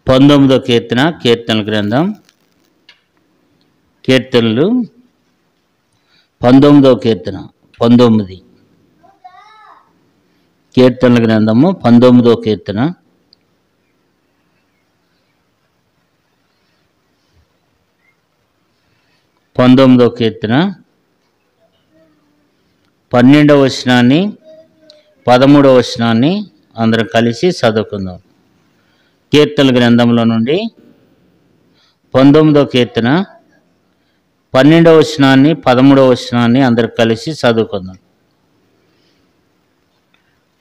19వ కీర్తన, కీర్తనల గ్రంథం, కీర్తనలు 19వ కీర్తన 19 కీర్తనల గ్రంథము 19వ కీర్తన 19వ కీర్తన 12వ వచనాన్ని 13వ వచనాన్ని అందరం కలిసి చదువుకుందాం. కీర్తనల గ్రంథంలో నుండి 19వ కీర్తన 12వ వచనాన్ని 13వ వచనాన్ని అందరం కలిసి చదువుకుందాం.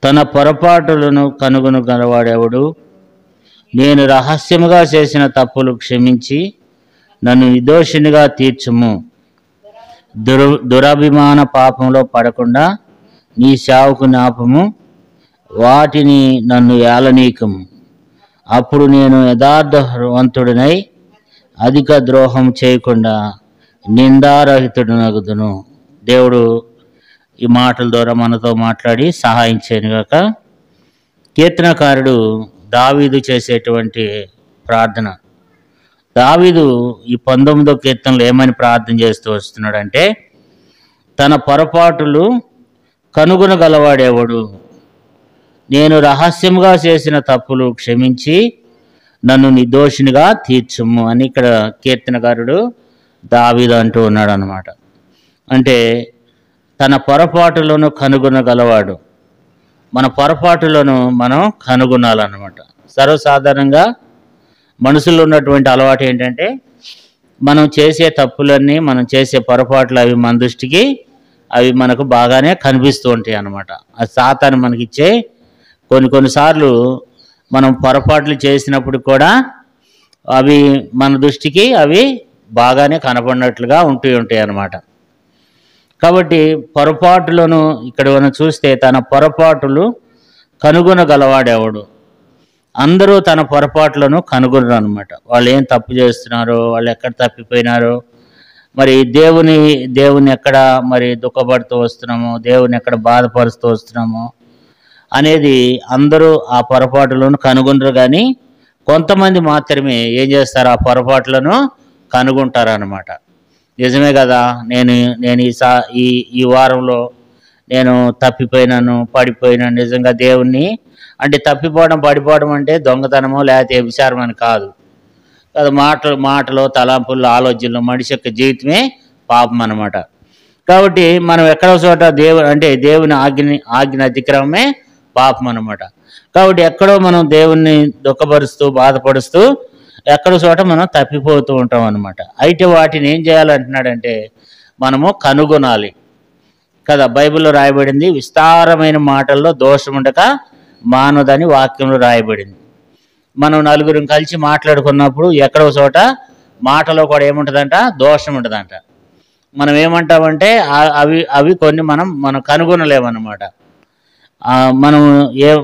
తన పొరపాటులను కనుగొనగలవాడెవడు? నేను రహస్యముగా చేసిన తప్పులు క్షమించి నన్ను నిర్దోషినిగా తీర్చుము. దురభిమాన పాపంలో పడకుండా నీ సేవకు జ్ఞాపము, వాటిని నన్ను ఏలనీకము. అప్పుడు నేను యథార్థవంతుడినై అధిక ద్రోహం చేయకుండా నిందారహితుడినగుదును. దేవుడు ఈ మాటల ద్వారా మనతో మాట్లాడి సహాయం చేయనుగాక. కీర్తనకారుడు దావీదు చేసేటువంటి ప్రార్థన. దావీదు ఈ 19వ కీర్తనలో ఏమని ప్రార్థన చేస్తూ వస్తున్నాడంటే, తన పొరపాటులు కనుగొనగలవాడెవడు? నేను రహస్యంగా చేసిన తప్పులు క్షమించి నన్ను నిర్దోషినిగా తీర్చుము అని ఇక్కడ కీర్తనకారుడు దావీదు అంటూ ఉన్నాడు అన్నమాట. అంటే తన పొరపాటులను కనుగొనగలవాడు. మన పొరపాటులను మనం కనుగొనాలన్నమాట. సర్వసాధారణంగా మనుషుల్లో ఉన్నటువంటి అలవాటు ఏంటంటే, మనం చేసే తప్పులన్నీ, మనం చేసే పొరపాట్లు అవి మన దృష్టికి అవి మనకు బాగానే కనిపిస్తూ ఉంటాయి అన్నమాట. అది సాతాను మనకిచ్చే కొన్నిసార్లు మనం పొరపాట్లు చేసినప్పుడు కూడా అవి మన దృష్టికి అవి బాగానే కనపడినట్లుగా ఉంటాయి అన్నమాట. కాబట్టి పొరపాటులను ఇక్కడ మనం చూస్తే, తన పొరపాటులు కనుగొనగలవాడెవడు? అందరూ తన పొరపాట్లను కనుగొనరు అనమాట. వాళ్ళు ఏం తప్పు చేస్తున్నారో, వాళ్ళు ఎక్కడ తప్పిపోయినారో, మరి దేవుని ఎక్కడ మరి దుఃఖపడుతూ వస్తున్నామో, దేవుని ఎక్కడ బాధపరుస్తూ వస్తున్నామో అనేది అందరూ ఆ పొరపాట్లను కనుగొనరు. కానీ కొంతమంది మాత్రమే ఏం చేస్తారు, ఆ పొరపాట్లను కనుగొంటారన్నమాట. నిజమే కదా, నేను ఈ వారంలో నేను తప్పిపోయినాను, పడిపోయినాను. నిజంగా దేవుణ్ణి అంటే తప్పిపోవడం, పడిపోవడం అంటే దొంగతనమో లేకపోతే విచారం అని కాదు కదా. మాటలో తలంపుల్లో ఆలోచనలు మనిషి యొక్క జీవితమే పాపం అన్నమాట. కాబట్టి మనం ఎక్కడో చోట దేవుని ఆజ్ఞ అతిక్రమమే పాపం అన్నమాట. కాబట్టి ఎక్కడో మనం దేవుణ్ణి దుఃఖపరుస్తూ బాధపరుస్తూ ఎక్కడో చోట మనం తప్పిపోతూ ఉంటాం అన్నమాట. అయితే వాటిని ఏం చేయాలంటున్నాడంటే, మనము కనుగొనాలి కదా. బైబిల్లో రాయబడింది, విస్తారమైన మాటల్లో దోషం ఉండక మానదని వాక్యంలో రాయబడింది. మనం నలుగురం కలిసి మాట్లాడుకున్నప్పుడు ఎక్కడో చోట మాటలో కూడా ఏముంటుందంట, దోషం ఉంటుందంట. మనం ఏమంటామంటే అవి కొన్ని మనం కనుగొనలేమన్నమాట.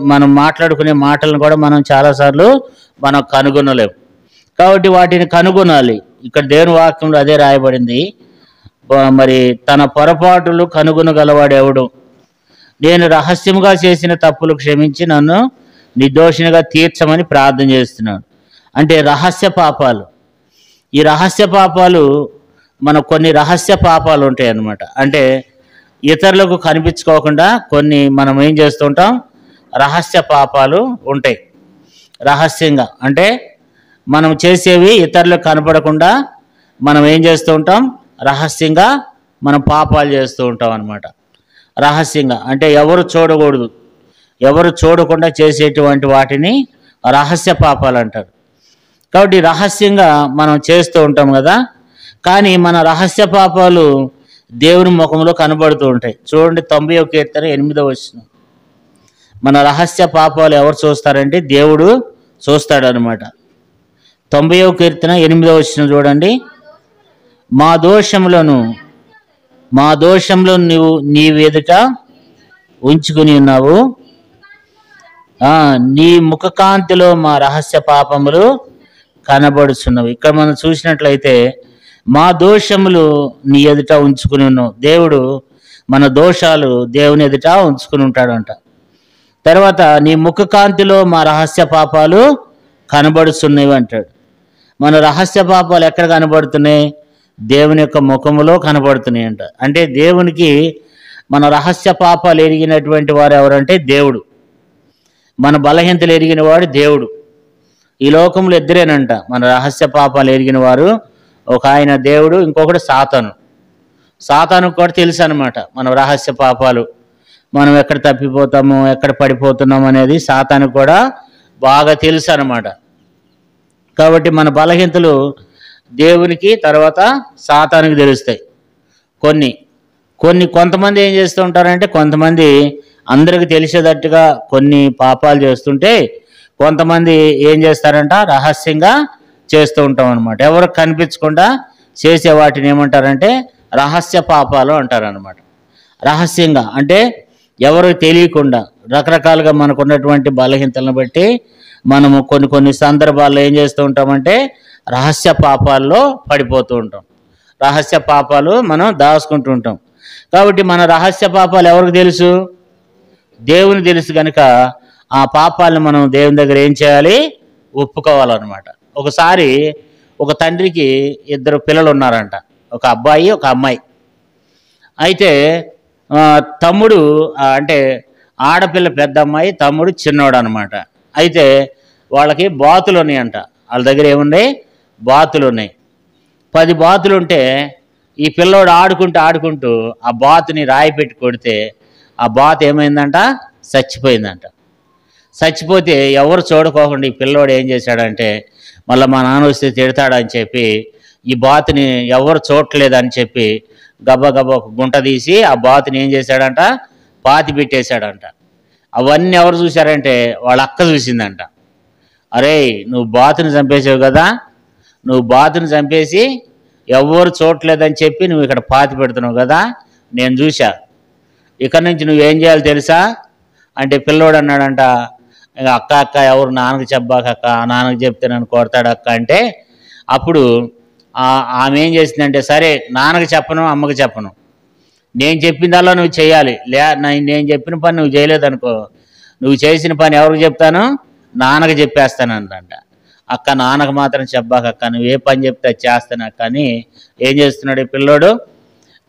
మనం మాట్లాడుకునే మాటలను కూడా మనం చాలాసార్లు మనం కనుగొనలేము. కాబట్టి వాటిని కనుగొనాలి. ఇక్కడ దేవుని వాక్యంలో అదే రాయబడింది. మరి తన పొరపాటులు కనుగొనగలవాడెవడు? నేను రహస్యంగా చేసిన తప్పులు క్షమించి నన్ను నిర్దోషినిగా తీర్చమని ప్రార్థన చేస్తున్నాడు. అంటే రహస్య పాపాలు, ఈ రహస్య పాపాలు కొన్ని రహస్య పాపాలు ఉంటాయి అన్నమాట. అంటే ఇతరులకు కనిపించుకోకుండా కొన్ని మనం ఏం చేస్తుంటాం, రహస్య పాపాలు ఉంటాయి. రహస్యంగా అంటే మనం చేసేవి ఇతరులకు కనపడకుండా మనం ఏం చేస్తూ ఉంటాం, రహస్యంగా మనం పాపాలు చేస్తూ ఉంటాం అన్నమాట. రహస్యంగా అంటే ఎవరు చూడకూడదు, ఎవరు చూడకుండా చేసేటువంటి వాటిని రహస్య పాపాలు అంటారు. కాబట్టి రహస్యంగా మనం చేస్తూ ఉంటాం కదా. కానీ మన రహస్య పాపాలు దేవుని ముఖంలో కనబడుతూ ఉంటాయి. చూడండి, 90వ కీర్తన 8వ వచనం. మన రహస్య పాపాలు ఎవరు చూస్తారంటే దేవుడు చూస్తాడు అనమాట. 90వ కీర్తన 8వ వచనం చూడండి. మా దోషములను నువ్వు నీ ఎదుట ఉంచుకుని ఉన్నావు, నీ ముఖకాంతిలో మా రహస్య పాపములు కనబడుచున్నవి. ఇక్కడ మనం చూసినట్లయితే మా దోషములు నీ ఎదుట ఉంచుకుని ఉన్నావు. దేవుడు మన దోషాలు దేవుని ఎదుట ఉంచుకుని ఉంటాడంట. తర్వాత నీ ముఖకాంతిలో మా రహస్య పాపాలు కనబడుతున్నవి అంటాడు. మన రహస్య పాపాలు ఎక్కడ కనబడుతున్నాయి? దేవుని యొక్క ముఖములో కనబడుతున్నాయి అంట. అంటే దేవునికి మన రహస్య పాపాలు ఎరిగినటువంటి వారు ఎవరంటే దేవుడు. మన బలహీనతలు ఎరిగిన వాడు దేవుడు. ఈ లోకంలో ఇద్దరేనంట మన రహస్య పాపాలు ఎరిగిన వారు. ఒక ఆయన దేవుడు, ఇంకొకటి సాతాను. సాతానుకు కూడా తెలుసు అనమాట మన రహస్య పాపాలు, మనం ఎక్కడ తప్పిపోతాము, ఎక్కడ పడిపోతున్నాము అనేది సాతానుకు కూడా బాగా తెలుసు అనమాట. కాబట్టి మన బలహీనతలు దేవునికి, తర్వాత సాతానుకి తెలుస్తాయి. కొంతమంది ఏం చేస్తూ ఉంటారంటే, కొంతమంది అందరికి తెలిసేటట్టుగా కొన్ని పాపాలు చేస్తుంటే, కొంతమంది ఏం చేస్తారంట రహస్యంగా చేస్తూ ఉంటాం అనమాట. ఎవరికి కనిపించకుండా చేసే వాటిని ఏమంటారంటే రహస్య పాపాలు అంటారనమాట. రహస్యంగా అంటే ఎవరికి తెలియకుండా, రకరకాలుగా మనకు ఉన్నటువంటి బలహీనతలను బట్టి మనము కొన్ని సందర్భాల్లో ఏం చేస్తూ ఉంటామంటే రహస్య పాపాల్లో పడిపోతూ ఉంటాం. రహస్య పాపాలు మనం దాచుకుంటూ ఉంటాం. కాబట్టి మన రహస్య పాపాలు ఎవరికి తెలుసు? దేవుని తెలుసు కనుక ఆ పాపాలను మనం దేవుని దగ్గర ఏం చేయాలి? ఒప్పుకోవాలన్నమాట. ఒకసారి ఒక తండ్రికి 2 పిల్లలు ఉన్నారంట, ఒక అబ్బాయి, ఒక అమ్మాయి. అయితే తమ్ముడు అంటే ఆడపిల్ల పెద్ద అమ్మాయి, తమ్ముడు చిన్నోడు అనమాట. అయితే వాళ్ళకి బాతులు ఉన్నాయంట. వాళ్ళ దగ్గర ఏమున్నాయి? బాతులు ఉన్నాయి. 10 బాతులు ఉంటే ఈ పిల్లోడు ఆడుకుంటూ ఆ బాతుని రాయి పెట్టి కొడితే ఆ బాతు ఏమైందంట? చచ్చిపోయిందంట. చచ్చిపోతే ఎవరు చూడుకోకుండా ఈ పిల్లోడు ఏం చేశాడంటే, మళ్ళీ మా నాన్న వస్తే తిడతాడని చెప్పి ఈ బాతుని ఎవరు చూడలేదని చెప్పి గబగబా ఒక గుంట తీసి ఆ బాతుని ఏం చేశాడంట? పాతి పెట్టేశాడంట. అవన్నీ ఎవరు చూశారంటే వాళ్ళ అక్క చూసిందంట. అరే, నువ్వు బాతుని చంపేసావు కదా, నువ్వు బాతుని చంపేసి ఎవరు చూడలేదని చెప్పి నువ్వు ఇక్కడ పాతి పెడుతున్నావు కదా, నేను చూశా. ఇక్కడ నుంచి నువ్వేం చేయాలి తెలుసా అంటే పిల్లోడు అన్నాడంట, అక్క ఎవరు నాన్నకు చెప్పాకక్క, నాన్నకు చెప్తే నన్ను కొడతాడు అక్క అంటే, అప్పుడు ఆమె ఏం చేసిందంటే, సరే నాన్నకు చెప్పను, అమ్మకు చెప్పను, నేను చెప్పిందల్లా నువ్వు చేయాలి. నేను చెప్పిన పని నువ్వు చేయలేదనుకో, నువ్వు చేసిన పని ఎవరికి చెప్తాను? నాన్నకు చెప్పేస్తానంట. అక్క నాన్నకు మాత్రం చెప్పాకక్క, నువ్వు ఏ పని చెప్తే అది చేస్తాను అక్క అని ఏం చేస్తున్నాడు ఈ పిల్లోడు?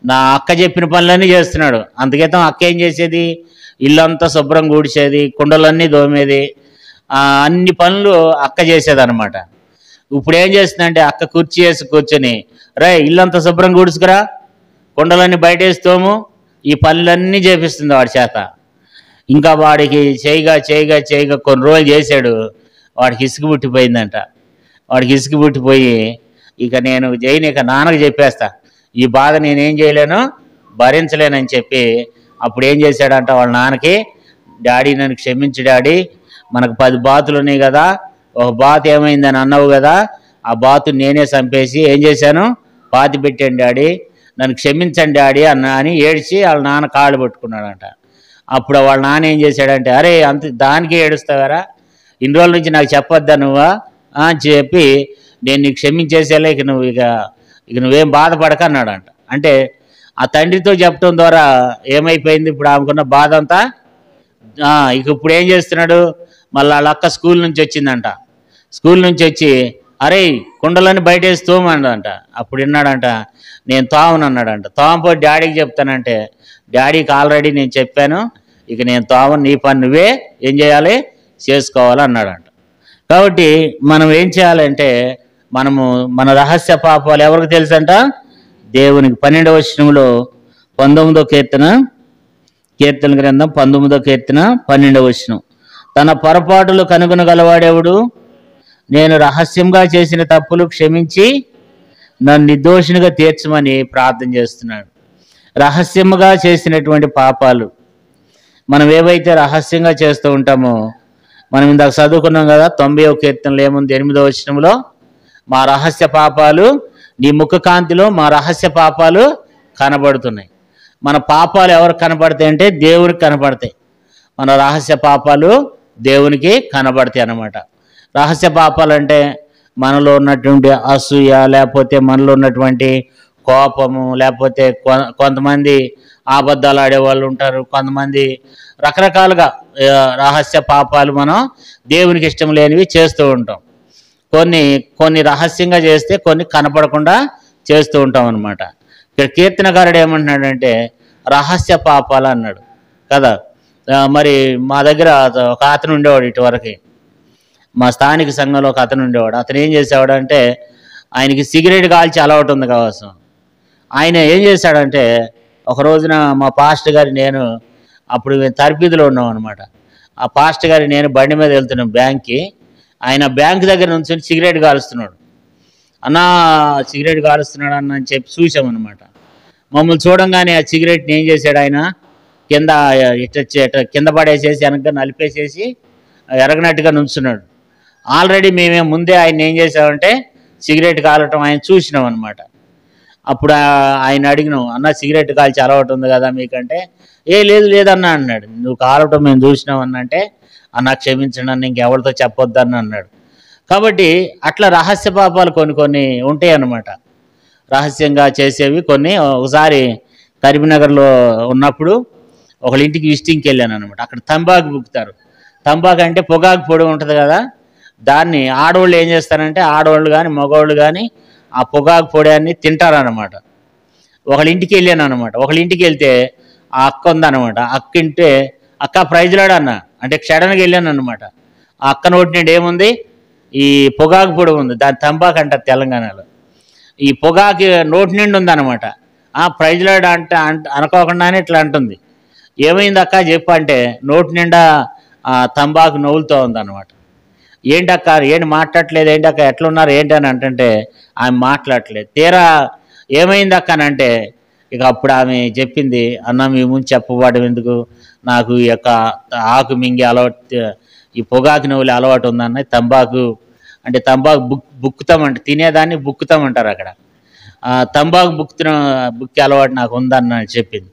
నా అక్క చెప్పిన పనులన్నీ చేస్తున్నాడు. అంతకేతం అక్క ఏం చేసేది? ఇల్లంతా శుభ్రం కూడిచేది, కుండలన్నీ దోమేది, అన్ని పనులు అక్క చేసేదనమాట. ఇప్పుడు ఏం చేస్తుందంటే అక్క కుర్చీ వేసి కూర్చొని, రే ఇల్లంతా శుభ్రం కూడుచుకురా, కుండలన్నీ బయట వేస్తోము, ఈ పనులన్నీ చేపిస్తుంది వాడి చేత. ఇంకా వాడికి చేయగా కొన్ని రోజులు చేశాడు, వాడికి ఇసుక పుట్టిపోయిందంట. వాడికి ఇసుక పుట్టిపోయి ఇక నేను చేయను, ఇక నాన్నకు చెప్పేస్తా, ఈ బాధ నేనేం చేయలేను, భరించలేనని చెప్పి అప్పుడు ఏం చేశాడంట వాళ్ళ నాన్నకి, డాడీ నన్ను క్షమించు డాడీ, మనకు 10 బాతులు ఉన్నాయి కదా, ఒక బాతు ఏమైందని అన్నావు కదా, ఆ బాతుని నేనే చంపేసి ఏం చేశాను? పాతి పెట్టాను డాడీ, నన్ను క్షమించండి డాడీ అని ఏడ్చి వాళ్ళ నాన్న కాళ్ళు పట్టుకున్నాడంట. అప్పుడు వాళ్ళ నాన్న ఏం చేశాడంటే, అరే అంత దానికే ఏడుస్తావారా, ఇన్ని రోజుల నుంచి నాకు చెప్పొద్దా నువ్వా అని చెప్పి నేను నీకు క్షమించేసేలా, ఇక నువ్వేం బాధపడక అన్నాడంట. అంటే ఆ తండ్రితో చెప్పడం ద్వారా ఏమైపోయింది? ఇప్పుడు ఆమెకున్న బాధ అంతా ఇక ఇప్పుడు ఏం చేస్తున్నాడు? మళ్ళీ వాళ్ళ అక్క స్కూల్ నుంచి వచ్చిందంట. స్కూల్ నుంచి వచ్చి, అరే కుండలన్నీ బయట వేసి తోమన్నాడంట. అప్పుడు విన్నాడంట, నేను తోమను అన్నాడంట. తోమపోయి డాడీకి చెప్తానంటే, డాడీకి ఆల్రెడీ నేను చెప్పాను, ఇక నేను తోమను, నీ పని నువ్వే ఏం చేయాలి? చేసుకోవాలి అన్నాడంట. కాబట్టి మనం ఏం చేయాలంటే, మనము మన రహస్య పాపాలు ఎవరికి తెలుసంట? దేవునికి. 12వ వచనంలో 19వ కీర్తన గ్రంథం 19వ కీర్తన 12వ వచనం, తన పొరపాటులు కనుగొనగలవాడెవడు? నేను రహస్యంగా చేసిన తప్పులు క్షమించి నన్ను నిర్దోషినిగా తీర్చమని ప్రార్థన చేస్తున్నాడు. రహస్యంగా చేసినటువంటి పాపాలు మనం ఏవైతే రహస్యంగా చేస్తూ ఉంటామో, మనం ఇందాక చదువుకున్నాం కదా 90వ కీర్తనలో ఏముంది? 8వ వచనంలో, మా రహస్య పాపాలు నీ ముఖ కాంతిలో మా రహస్య పాపాలు కనబడుతున్నాయి. మన పాపాలు ఎవరికి కనబడతాయి అంటే దేవునికి కనబడతాయి. మన రహస్య పాపాలు దేవునికి కనబడతాయి అన్నమాట. రహస్య పాపాలు అంటే మనలో ఉన్నటువంటి అసూయ, లేకపోతే మనలో ఉన్నటువంటి కోపము, లేకపోతే కొంతమంది అబద్ధాలు ఆడేవాళ్ళు ఉంటారు, కొంతమంది రకరకాలుగా రహస్య పాపాలు మనం దేవునికి ఇష్టం లేనివి చేస్తూ ఉంటాం. కొన్ని కొన్ని రహస్యంగా చేస్తే కొన్ని కనపడకుండా చేస్తూ ఉంటాం అనమాట. ఇక్కడ కీర్తనకారుడు ఏమంటున్నాడంటే రహస్య పాపాలు అన్నాడు కదా. మరి మా దగ్గర ఒక అతను ఉండేవాడు, ఇటువరకు మా స్థానిక సంఘంలో ఒక అతను ఉండేవాడు. అతను ఏం చేసేవాడు అంటే ఆయనకి సిగరెట్ కాల్చి అలవాటు ఉంది కావచ్చు. ఆయన ఏం చేశాడంటే ఒక రోజున మా పాస్టర్ గారి నేను అప్పుడు మేము తరబీదులో ఉన్నాం అనమాట. ఆ పాస్టర్ గారి నేను బండి మీద వెళ్తున్నాం బ్యాంక్కి. ఆయన బ్యాంక్ దగ్గర నుంచి సిగరెట్ కాలుస్తున్నాడు. అన్నా సిగరెట్ కాలుస్తున్నాడు అన్న అని చెప్పి చూసామన్నమాట. మమ్మల్ని చూడంగానే ఆ సిగరెట్ని ఏం చేశాడు ఆయన కింద కింద పడేసేసి వెనక నలిపేసేసి ఎరగనట్టుగా నుంచున్నాడు. ఆల్రెడీ మేమే ముందే ఆయన ఏం చేసామంటే సిగరెట్ కాలటం ఆయన చూసినాం అనమాట. అప్పుడు ఆయన అడిగినాం, అన్న సిగరెట్ కాల్చి అలవాటు ఉంది కదా మీకంటే, లేదు లేదన్నా అన్నాడు. నువ్వు కాలటం మేము చూసినాం అన్నంటే, అన్న క్షమించండి అన్న ఇంకెవరితో చెప్పొద్దని అన్నాడు. కాబట్టి అట్లా రహస్య పాపాలు కొన్ని కొన్ని ఉంటాయి అన్నమాట. రహస్యంగా చేసేవి కొన్ని. ఒకసారి కరీంనగర్లో ఉన్నప్పుడు ఒకళ్ళ ఇంటికి విజిటింగ్కి వెళ్ళాను అనమాట. అక్కడ తంబాకు బుక్కుతారు. తంబాకు అంటే పొగాకు పొడి ఉంటుంది కదా, దాన్ని ఆడవాళ్ళు ఏం చేస్తారంటే ఆడవాళ్ళు కానీ మగవాళ్ళు కానీ ఆ పొగాకు పొడియాన్ని తింటారనమాట. ఒకళ్ళ ఇంటికి వెళ్ళాను అనమాట. ఒకళ్ళ ఇంటికి వెళ్తే ఆ అక్క ఉందన్నమాట. అక్క ఇంటే అక్క ప్రైజ్లాడు అన్న అంటే క్షడనకి వెళ్ళాను అనమాట. ఆ అక్క నోటి నుండి ఏముంది, ఈ పొగాకు పొడి ఉంది, దాని తంబాకు అంటారు తెలంగాణలో. ఈ పొగాకు నోటి నిండి ఉందన్నమాట. ఆ ప్రైజ్లాడు అంటే అనుకోకుండానే ఇట్లా అంటుంది. ఏమైంది అక్క చెప్పు అంటే నోటి నిండా తంబాకు నవ్వులుతూ ఉందన్నమాట. ఏంటక్క ఏంటి మాట్లాడట్లేదు, ఏంటక్క ఎట్లున్నారు ఏంటి అని అంటే ఆమె మాట్లాడట్లేదు. తీరా ఏమైంది అక్క అని అంటే ఇక అప్పుడు ఆమె చెప్పింది, అన్న మీ ముందు చెప్పబడడం ఎందుకు, నాకు ఈ యొక్క ఆకు మింగి అలవాటు, ఈ పొగాకు నవ్వులే అలవాటు ఉందన్న. తంబాకు అంటే తంబాకు బుక్కుతామంట, తినేదాన్ని బుక్కుతామంటారు అక్కడ. తంబాకు బుక్కి అలవాటు నాకు ఉందన్న చెప్పింది.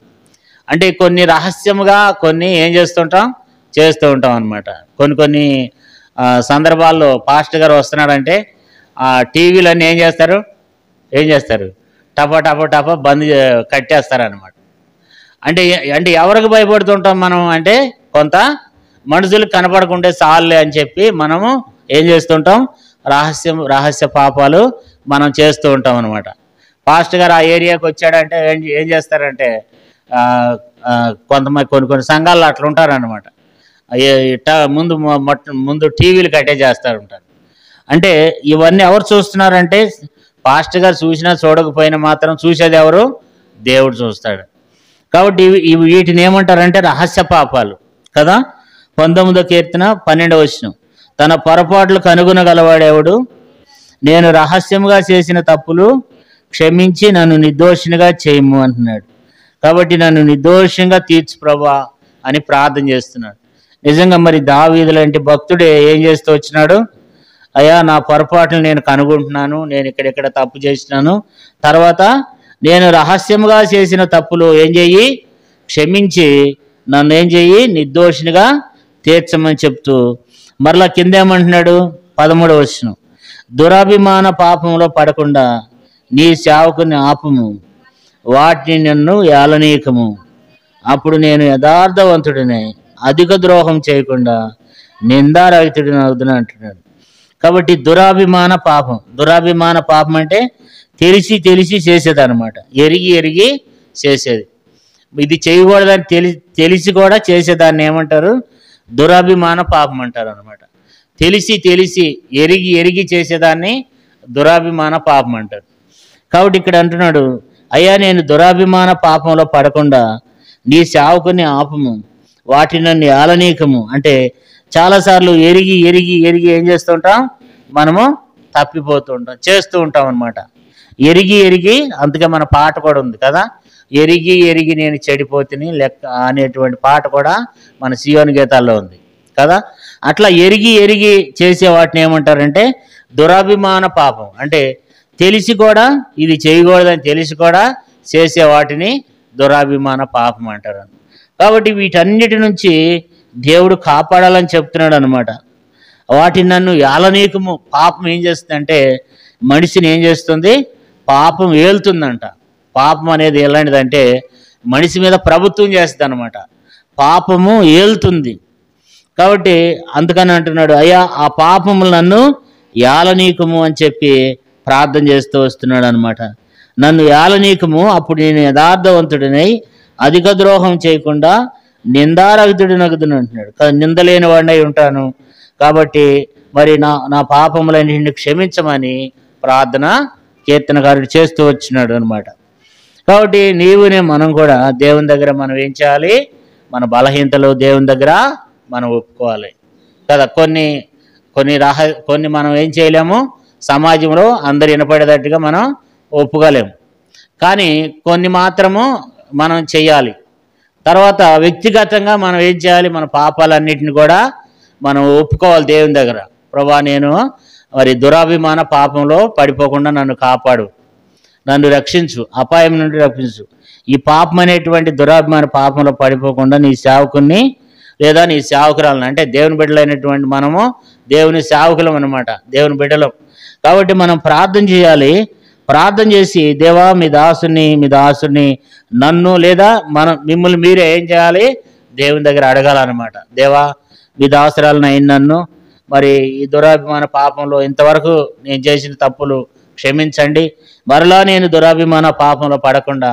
అంటే కొన్ని రహస్యముగా కొన్ని ఏం చేస్తూ ఉంటాం అనమాట. కొన్ని సందర్భాల్లో పాస్టర్ గారు వస్తున్నాడంటే టీవీలన్నీ ఏం చేస్తారు టపా బంద్ కట్టేస్తారనమాట. అంటే ఎవరికి భయపడుతుంటాం మనం అంటే కొంత మనుషులకు కనపడకుంటే చాలులే అని చెప్పి మనము ఏం చేస్తుంటాం, రహస్య పాపాలు మనం చేస్తూ ఉంటాం అనమాట. పాస్టర్ గారు ఆ ఏరియాకి వచ్చాడంటే ఏం చేస్తారంటే కొంతమంది కొన్ని సంఘాల్లో అట్లా ఉంటారనమాట. ముందు టీవీలు కట్టేస్తారు ఉంటారు. అంటే ఇవన్నీ ఎవరు చూస్తున్నారంటే పాస్టర్ గారు చూసినా చూడకపోయినా మాత్రం చూసేది ఎవరు, దేవుడు చూస్తాడు. కాబట్టి వీటిని ఏమంటారంటే రహస్య పాపాలు కదా. 19వ కీర్తన 12వ వచనం, తన పొరపాట్లు కనుగొనగలవాడెవడు, నేను రహస్యముగా చేసిన తప్పులు క్షమించి నన్ను నిర్దోషినిగా చేయము అంటున్నాడు. కాబట్టి నన్ను నిర్దోషంగా తీర్చు ప్రభా అని ప్రార్థన చేస్తున్నాడు. నిజంగా మరి దావీదు లాంటి భక్తుడే ఏం చేస్తూ వచ్చినాడు, అయ్యా నా పొరపాట్లు నేను కనుగొంటున్నాను, నేను ఇక్కడెక్కడ తప్పు చేసినాను, తర్వాత నేను రహస్యముగా చేసిన తప్పులు ఏం చెయ్యి, క్షమించి నన్ను ఏం చెయ్యి, నిర్దోషినిగా తీర్చమని చెప్తూ మరలా కిందేమంటున్నాడు 13వ వచనం, దురాభిమాన పాపంలో పడకుండా నీ సేవకుని ఆపుము, వాటిని నన్ను ఏలనీయకము, అప్పుడు నేను యథార్థవంతుడిని అధిక ద్రోహం చేయకుండా నిందారహితుడిని అవుతున్నా అంటున్నాడు. కాబట్టి దురాభిమాన పాపం అంటే తెలిసి చేసేది అనమాట. ఎరిగి చేసేది. ఇది చేయకూడదని తెలిసి కూడా చేసేదాన్ని ఏమంటారు, దురాభిమాన పాపం అంటారు అనమాట. తెలిసి ఎరిగి చేసేదాన్ని దురాభిమాన పాపం అంటారు. కాబట్టి ఇక్కడ అంటున్నాడు, అయ్యా నేను దురాభిమాన పాపంలో పడకుండా నీ సేవకుని ఆపము, వాటిని నన్ను ఏలనీకము. అంటే చాలాసార్లు ఎరిగి ఏం చేస్తుంటాం, మనము తప్పిపోతూ ఉంటాం, చేస్తూ ఉంటాం అనమాట. ఎరిగి అందుకే మన పాట కూడా ఉంది కదా, ఎరిగి నేను చెడిపోతుని లెక్క అనేటువంటి పాట కూడా మన సియోని గీతాల్లో ఉంది కదా. అట్లా ఎరిగి చేసే వాటిని ఏమంటారంటే దురాభిమాన పాపం. అంటే తెలిసి కూడా ఇది చేయకూడదని తెలిసి కూడా చేసే వాటిని దురాభిమాన పాపం అంటారు. కాబట్టి వీటన్నిటి నుంచి దేవుడు కాపాడాలని చెప్తున్నాడు అనమాట. వాటిని నన్ను ఏలనీకము. పాపం ఏం చేస్తుందంటే మనిషిని ఏం చేస్తుంది, పాపం ఏలుతుందంట. పాపం అనేది ఎలాంటిదంటే మనిషి మీద ప్రభుత్వం చేస్తుంది అనమాట. పాపము ఏలుతుంది. కాబట్టి అందుకని అంటున్నాడు, అయ్యా ఆ పాపములు నన్ను యాలనీకము అని చెప్పి ప్రార్థన చేస్తూ వస్తున్నాడు అనమాట. నన్ను యాలనీకము, అప్పుడు నేను యథార్థవంతుడినై అధిక ద్రోహం చేయకుండా నిందారహితుడినగుదును అంటున్నాడు. నిందలేని వాడినై ఉంటాను కాబట్టి మరి నా పాపములన్నింటిని క్షమించమని ప్రార్థన కీర్తనకారుడు చేస్తూ వచ్చినాడు అనమాట. కాబట్టి మనం కూడా దేవుని దగ్గర మనం ఏం చేయాలి? మన బలహీనతలు దేవుని దగ్గర మనం ఒప్పుకోవాలి కదా. కొన్ని మనం ఏం చేయలేము, సమాజంలో అందరు వినపడేటట్టుగా మనం ఒప్పుకోలేము, కానీ కొన్ని మాత్రము మనం చెయ్యాలి. తర్వాత వ్యక్తిగతంగా మనం ఏం చేయాలి? మన పాపాలన్నిటిని కూడా మనం ఒప్పుకోవాలి దేవుని దగ్గర. ప్రభా, నేను మరి దురాభిమాన పాపంలో పడిపోకుండా నన్ను కాపాడు, నన్ను రక్షించు, అపాయం నుండి రక్షించు. ఈ పాపం అనేటువంటి దురాభిమాన పాపంలో పడిపోకుండా నీ సేవకుని లేదా నీ సేవకురాలను, అంటే దేవుని బిడ్డలైనటువంటి మనము దేవుని సేవకులం అన్నమాట, దేవుని బిడ్డలం. కాబట్టి మనం ప్రార్థన చేయాలి. ప్రార్థన చేసి, దేవా మీ దాసుని నన్ను లేదా మిమ్మల్ని మీరే ఏం చేయాలి? దేవుని దగ్గర అడగాలన్నమాట. దేవా మీ దాసురాలను అయిన నన్ను మరి ఈ దురాభిమాన పాపంలో ఇంతవరకు నేను చేసిన తప్పులు క్షమించండి, మరలా నేను దురాభిమాన పాపంలో పడకుండా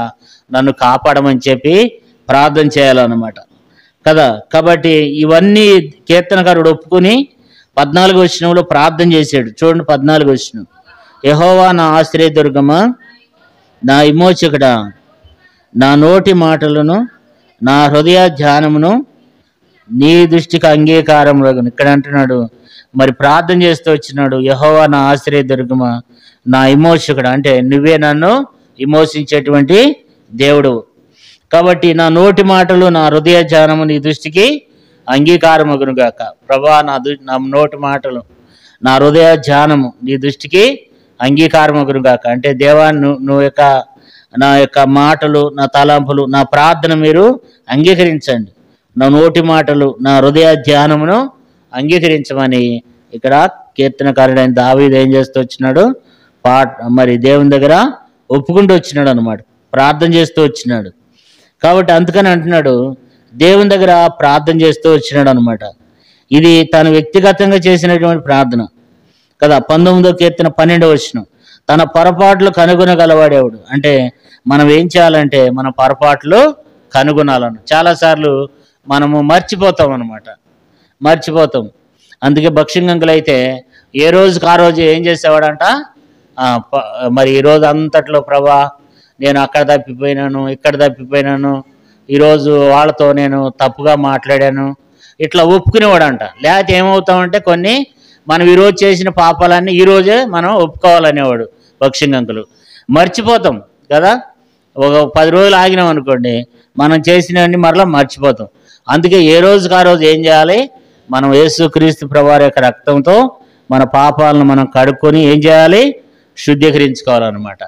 నన్ను కాపాడమని చెప్పి ప్రార్థన చేయాలన్నమాట కదా. కాబట్టి ఇవన్నీ కీర్తనకారుడు ఒప్పుకుని 14వ వచనంలో ప్రార్థన చేశాడు. చూడండి 14వ వచనం. యెహోవా నా ఆశ్రయదుర్గమా, నా విమోచకుడా, నా నోటి మాటలను నా హృదయ ధ్యానమును నీ దృష్టికి అంగీకారం. ఇక్కడ అంటున్నాడు, మరి ప్రార్థన చేస్తూ వచ్చినాడు, యెహోవా నా ఆశ్రయదుర్గమా, నా విమోచకుడా, అంటే నువ్వే నన్ను విమోచించేటువంటి దేవుడు. కాబట్టి నా నోటి మాటలు నా హృదయ ధ్యానము నీ దృష్టికి అంగీకారమగునుగాక. ప్రభా, నా నోటి మాటలు నా హృదయ ధ్యానము నీ దృష్టికి అంగీకారమగునుగాక. అంటే దేవా, నా యొక్క మాటలు, నా తలంపులు, నా ప్రార్థన మీరు అంగీకరించండి. నా నోటి మాటలు నా హృదయ ధ్యానమును అంగీకరించమని ఇక్కడ కీర్తనకారుడైన దావీదు ఏం చేస్తూ వచ్చినాడు? మరి దేవుని దగ్గర ఒప్పుకుంటూ వచ్చినాడు అనమాట, ప్రార్థన చేస్తూ వచ్చినాడు. కాబట్టి అందుకని అంటున్నాడు, దేవుని దగ్గర ప్రార్థన చేస్తూ వచ్చినాడు అనమాట. ఇది తను వ్యక్తిగతంగా చేసినటువంటి ప్రార్థన కదా. 19వ కీర్తన 12వ వచనం, తన పొరపాట్లు కనుగొనగలవాడేవాడు. అంటే మనం ఏం చేయాలంటే మన పొరపాట్లు కనుగొనాలను. చాలాసార్లు మనము మర్చిపోతాం అనమాట, మర్చిపోతాం. అందుకే భక్ష్యంగంకులు అయితే ఏ రోజుకి ఆ రోజు ఏం చేసేవాడంట, మరి ఈరోజు అంతట్లో ప్రభా నేను అక్కడ తప్పిపోయినాను, ఇక్కడ తప్పిపోయినాను, ఈరోజు వాళ్ళతో నేను తప్పుగా మాట్లాడాను, ఇట్లా ఒప్పుకునేవాడంట. లేకపోతే ఏమవుతామంటే కొన్ని మనం ఈరోజు చేసిన పాపాలన్నీ ఈరోజే మనం ఒప్పుకోవాలనేవాడు భక్ష్యంగంకులు. మర్చిపోతాం కదా. ఒక 10 రోజులు ఆగినాం అనుకోండి, మనం చేసినవన్నీ మరలా మర్చిపోతాం. అందుకే ఏ రోజుకి ఆ రోజు ఏం చేయాలి? మనం యేసుక్రీస్తు ప్రభువారి యొక్క రక్తంతో మన పాపాలను మనం కడుక్కొని ఏం చేయాలి? శుద్ధీకరించుకోవాలన్నమాట.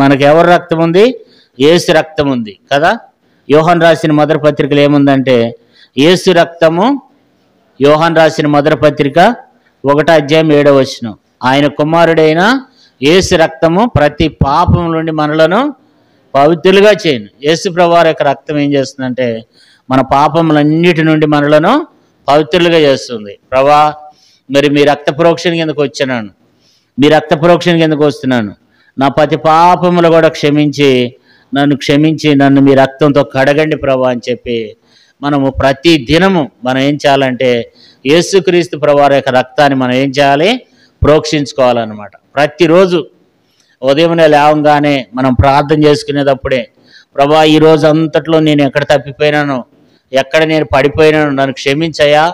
మనకు ఎవరి రక్తం ఉంది? యేసు రక్తం ఉంది కదా. యోహాన్ రాసిన మొదటి పత్రికలు ఏముందంటే, యేసు రక్తము, యోహాన్ రాసిన మొదటి పత్రిక 1:7 ఆయన కుమారుడైన యేసు రక్తము ప్రతి పాపం నుండి మనలను పవిత్రులుగా చేయను. యేసు ప్రభువారి యొక్క రక్తం ఏం చేస్తుందంటే మన పాపములన్నిటి నుండి మనలను పవిత్రులుగా చేస్తుంది. ప్రభా, మరి మీ రక్త ప్రోక్షణ కిందకు వచ్చాను, మీ రక్త ప్రోక్షణ కిందకు వస్తున్నాను, నా ప్రతి పాపములు కూడా క్షమించి నన్ను మీ రక్తంతో కడగండి ప్రభా అని చెప్పి మనము ప్రతి దినము మనం ఏం చేయాలంటే యేసుక్రీస్తు ప్రభువారి యొక్క రక్తాన్ని మనం ఏం చేయాలి? ప్రోక్షించుకోవాలన్నమాట. ప్రతిరోజు ఉదయమే లేవగానే మనం ప్రార్థన చేసుకునేటప్పుడే, ప్రభా ఈ రోజు అంతట్లో నేను ఎక్కడ తప్పిపోయినాను, ఎక్కడ నేను పడిపోయినాను, నన్ను క్షమించయ్యా.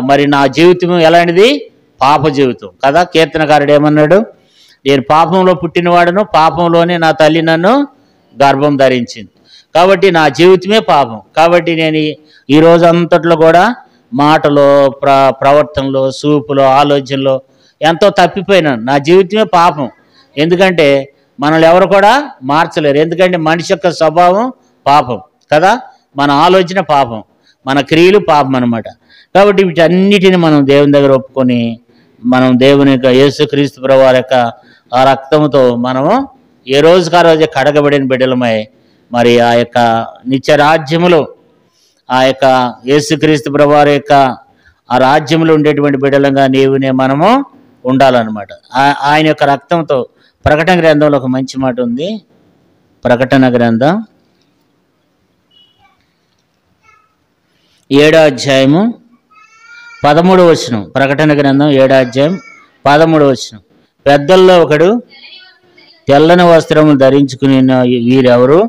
మరి నా జీవితం ఎలాంటిది? పాప జీవితం కదా. కీర్తనకారుడు ఏమన్నాడు? నేను పాపంలో పుట్టినవాడను, పాపంలోనే నా తల్లి నన్ను గర్భం ధరించింది. కాబట్టి నా జీవితమే పాపం. కాబట్టి నేను ఈ రోజు అంతట్లో కూడా మాటలో, ప్రవర్తనలో, చూపులో, ఆలోచనలో ఎంతో తప్పిపోయినాను. నా జీవితమే పాపం. ఎందుకంటే మనల్ని ఎవరు కూడా మార్చలేరు. ఎందుకంటే మనిషి యొక్క స్వభావం పాపం కదా. మన ఆలోచన పాపం, మన క్రియలు పాపం అన్నమాట. కాబట్టి వీటన్నిటిని మనం దేవుని దగ్గర ఒప్పుకొని మనం దేవుని యొక్క యేసుక్రీస్తు ప్రభువారి యొక్క ఆ రక్తంతో మనము ఏ రోజుకి ఆ రోజే కడగబడిన బిడ్డలమై మరి ఆ యొక్క నిత్య రాజ్యములో, ఆ యొక్క యేసుక్రీస్తు ప్రభువారి యొక్క ఆ రాజ్యంలో ఉండేటువంటి బిడ్డలంగా మనము ఉండాలన్నమాట. ఆయన యొక్క రక్తంతో. ప్రకటన గ్రంథంలో ఒక మంచి మాట ఉంది. ప్రకటన గ్రంథం 7వ అధ్యాయము 13వ వచనం. ప్రకటన గ్రంథం 7వ అధ్యాయం 13వ వచనం. పెద్దల్లో ఒకడు తెల్లని వస్త్రము ధరించుకుని వీరెవరు,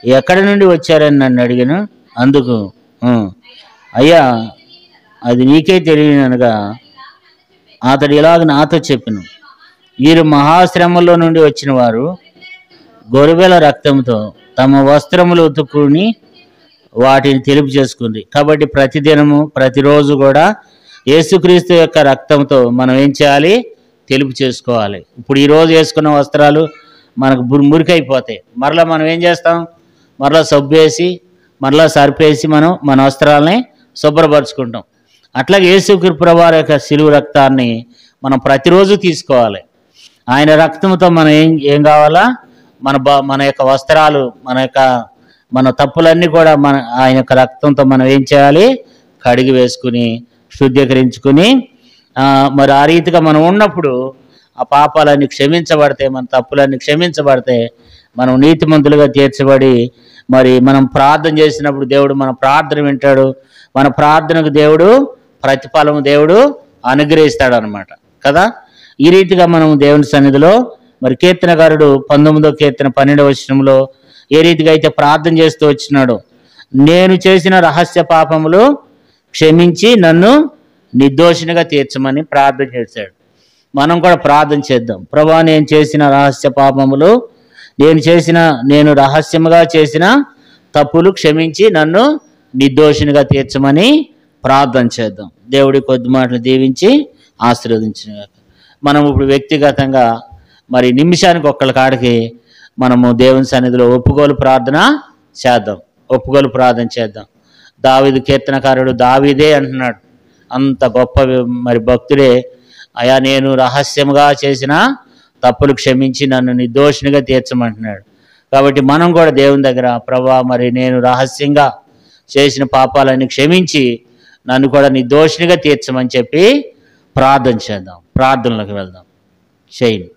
ఎక్కడి నుండి వచ్చారని నన్ను అడిగాను. అందుకు అయ్యా అది నీకే తెలియనగా అతడు ఇలాగ నాతో చెప్పెను, వీరు మహాశ్రమల్లో నుండి వచ్చిన వారు గొర్రెల రక్తంతో తమ వస్త్రములు ఉతుక్కుని వాటిని తెలుపు చేసుకుంది. కాబట్టి ప్రతిదినము ప్రతిరోజు కూడా యేసుక్రీస్తు యొక్క రక్తంతో మనం ఏం చేయాలి? తెలుపు చేసుకోవాలి. ఇప్పుడు ఈరోజు వేసుకున్న వస్త్రాలు మనకు మురికైపోతాయి. మరలా మనం ఏం చేస్తాం? మరలా సబ్బు వేసి మరలా సర్పేసి మనం మన వస్త్రాలని శుభ్రపరచుకుంటాం. అట్లాగే యేసుక్రీస్తు ప్రభువారి యొక్క శిలువ రక్తాన్ని మనం ప్రతిరోజు తీసుకోవాలి. ఆయన రక్తంతో మనం ఏం కావాలా? మన యొక్క వస్త్రాలు, మన తప్పులన్నీ కూడా ఆయన యొక్క రక్తంతో మనం ఏం చేయాలి? కడిగి వేసుకుని శుద్ధీకరించుకుని మరి ఆ రీతిగా మనం ఉన్నప్పుడు ఆ పాపాలన్నీ క్షమించబడితే, మన తప్పులన్నీ క్షమించబడితే మనం నీతిమంతులుగా తీర్చబడి మరి మనం ప్రార్థన చేసినప్పుడు దేవుడు మన ప్రార్థన వింటాడు. మన ప్రార్థనకు దేవుడు ప్రతిఫలము దేవుడు అనుగ్రహిస్తాడు అన్నమాట కదా. ఈ రీతిగా మనం దేవుని సన్నిధిలో మరి కీర్తనకారుడు 19వ కీర్తన 12వ వచనంలో ఏ రీతిగా అయితే ప్రార్థన చేస్తూ వచ్చినాడో, నేను చేసిన రహస్య పాపములు క్షమించి నన్ను నిర్దోషినిగా తీర్చమని ప్రార్థన చేశాడు. మనం కూడా ప్రార్థన చేద్దాం. ప్రభువా, నేను చేసిన రహస్య పాపములు, నేను రహస్యముగా చేసిన తప్పులు క్షమించి నన్ను నిర్దోషినిగా తీర్చమని ప్రార్థన చేద్దాం. దేవుడి కొద్ది మాటలు దీవించి ఆశీర్వదించిన. మనం ఇప్పుడు వ్యక్తిగతంగా మరి నిమిషానికి ఒక్కళ్ళ కాడికి మనము దేవుని సన్నిధిలో ఒప్పుకోలు ప్రార్థన చేద్దాం. దావీదు కీర్తనకారుడు దావీదే అంటున్నాడు, అంత గొప్ప మరి భక్తుడే, అయా నేను రహస్యంగా చేసిన తప్పులు క్షమించి నన్ను నిర్దోషినిగా తీర్చమంటున్నాడు. కాబట్టి మనం కూడా దేవుని దగ్గర, ప్రభువా మరి నేను రహస్యంగా చేసిన పాపాలన్నీ క్షమించి నన్ను కూడా నిర్దోషినిగా తీర్చమని చెప్పి ప్రార్థన చేద్దాం. ప్రార్థనలోకి వెళ్దాం. చేయండి.